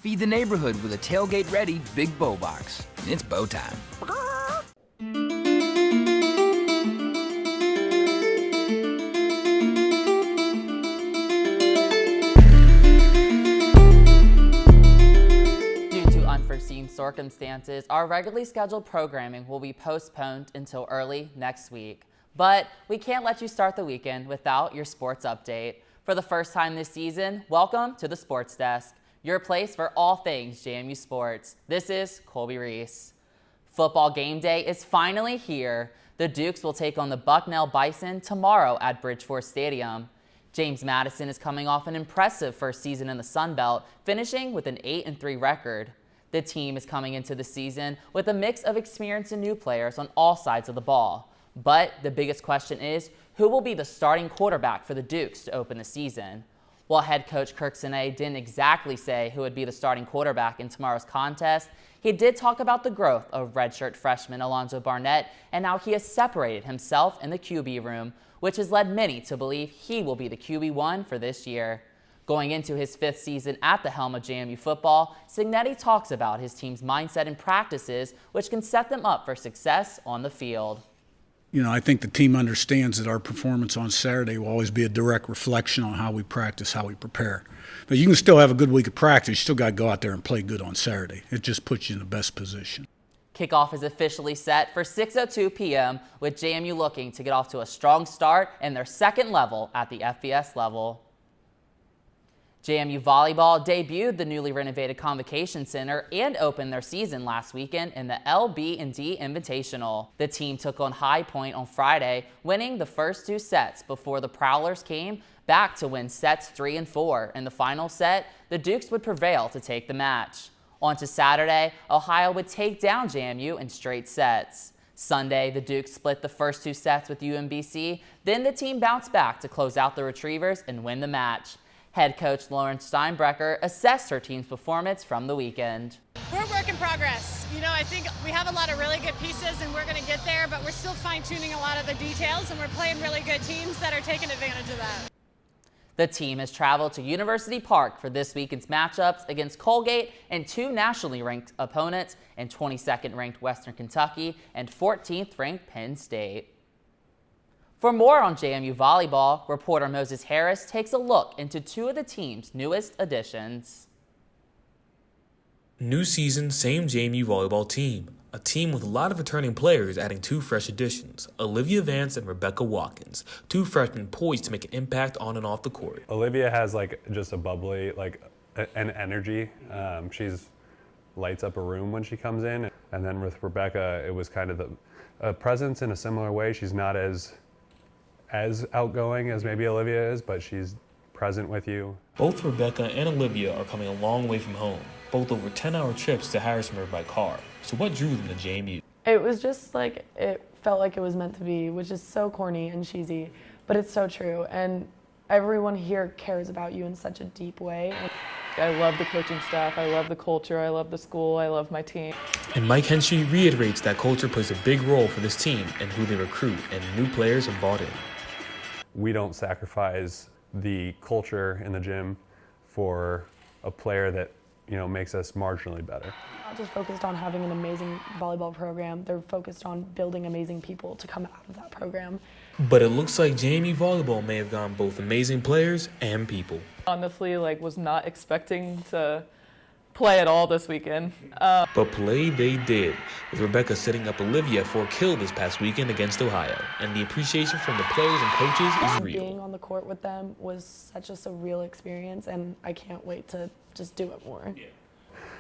Feed the neighborhood with a tailgate-ready Big Bow Box. It's bow time. Unforeseen circumstances, our regularly scheduled programming will be postponed until early next week. But we can't let you start the weekend without your sports update. For the first time this season, welcome to the Sports Desk, your place for all things JMU sports. This is Colby Reece. Football game day is finally here. The Dukes will take on the Bucknell Bison tomorrow at Bridgeforth Stadium. James Madison is coming off an impressive first season in the Sun Belt, finishing with an 8-3 record. The team is coming into the season with a mix of experienced and new players on all sides of the ball. But the biggest question is, who will be the starting quarterback for the Dukes to open the season? While head coach Kirk Sinay didn't exactly say who would be the starting quarterback in tomorrow's contest, he did talk about the growth of redshirt freshman Alonzo Barnett and how he has separated himself in the QB room, which has led many to believe he will be the QB1 for this year. Going into his 5th season at the helm of JMU football, Signetti talks about his team's mindset and practices, which can set them up for success on the field. You know, I think the team understands that our performance on Saturday will always be a direct reflection on how we practice, how we prepare. But you can still have a good week of practice. You still got to go out there and play good on Saturday. It just puts you in the best position. Kickoff is officially set for 6:02 p.m. with JMU looking to get off to a strong start in their second level at the FBS level. JMU Volleyball debuted the newly renovated Convocation Center and opened their season last weekend in the LB&D Invitational. The team took on High Point on Friday, winning the first 2 sets before the Prowlers came back to win sets 3 and 4. In the final set, the Dukes would prevail to take the match. On to Saturday, Ohio would take down JMU in straight sets. Sunday, the Dukes split the first 2 sets with UMBC, then the team bounced back to close out the Retrievers and win the match. Head coach Lauren Steinbrecher assessed her team's performance from the weekend. We're a work in progress. You know, I think we have a lot of really good pieces and we're going to get there, but we're still fine-tuning a lot of the details and we're playing really good teams that are taking advantage of that. The team has traveled to University Park for this weekend's matchups against Colgate and 2 nationally ranked opponents in 22nd ranked Western Kentucky and 14th ranked Penn State. For more on JMU Volleyball, reporter Moses Harris takes a look into 2 of the team's newest additions. New season, same JMU Volleyball team. A team with a lot of returning players adding 2 fresh additions, Olivia Vance and Rebecca Watkins, 2 freshmen poised to make an impact on and off the court. Olivia has just a bubbly, an energy. She's lights up a room when she comes in. And then with Rebecca, it was kind of a presence in a similar way. She's not as outgoing as maybe Olivia is, but she's present with you. Both Rebecca and Olivia are coming a long way from home, both over 10-hour trips to Harrisonburg by car. So what drew them to JMU? It was just it felt like it was meant to be, which is so corny and cheesy, but it's so true. And everyone here cares about you in such a deep way. I love the coaching staff, I love the culture, I love the school, I love my team. And Mike Henschy reiterates that culture plays a big role for this team and who they recruit, and new players have bought in. We don't sacrifice the culture in the gym for a player that, makes us marginally better. Not just focused on having an amazing volleyball program, they're focused on building amazing people to come out of that program. But it looks like JMU Volleyball may have gone both amazing players and people. Honestly, was not expecting to play at all this weekend. But play they did, with Rebecca setting up Olivia for a kill this past weekend against Ohio. And the appreciation from the players and coaches is real. Being on the court with them was such a surreal experience, and I can't wait to just do it more. Yeah.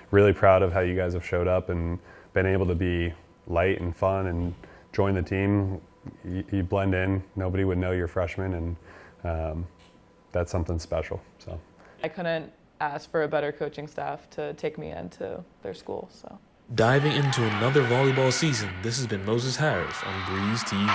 Really proud of how you guys have showed up and been able to be light and fun and join the team. You blend in. Nobody would know you're freshmen, and that's something special. So I couldn't ask for a better coaching staff to take me into their school. So diving into another volleyball season, this has been Moses Harris on Breeze TV.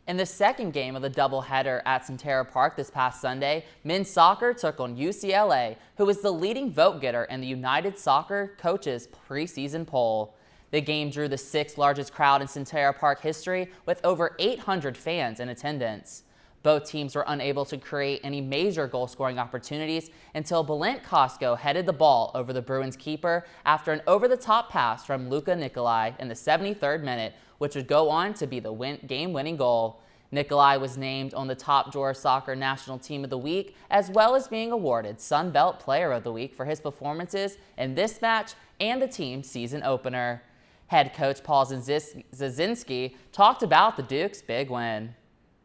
In the second game of the doubleheader at Centera Park this past Sunday, men's soccer took on UCLA, who was the leading vote-getter in the United Soccer Coaches preseason poll. The game drew the 6th largest crowd in Centera Park history, with over 800 fans in attendance. Both teams were unable to create any major goal-scoring opportunities until Balint Costco headed the ball over the Bruins keeper after an over-the-top pass from Luka Nikolai in the 73rd minute, which would go on to be the game-winning goal. Nikolai was named on the Top Drawer Soccer National Team of the Week, as well as being awarded Sun Belt Player of the Week for his performances in this match and the team's season opener. Head coach Paul Zazinski talked about the Dukes' big win.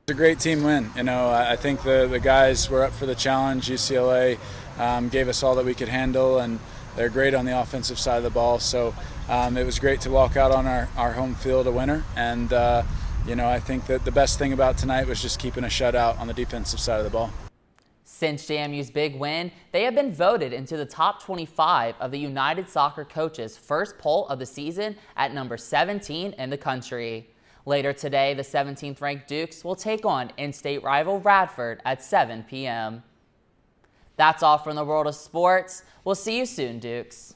It's a great team win. I think the guys were up for the challenge. UCLA gave us all that we could handle, and they're great on the offensive side of the ball. So it was great to walk out on our home field a winner. And, I think that the best thing about tonight was just keeping a shutout on the defensive side of the ball. Since JMU's big win, they have been voted into the top 25 of the United Soccer Coaches' first poll of the season at number 17 in the country. Later today, the 17th ranked Dukes will take on in-state rival Radford at 7 p.m. That's all from the world of sports. We'll see you soon, Dukes.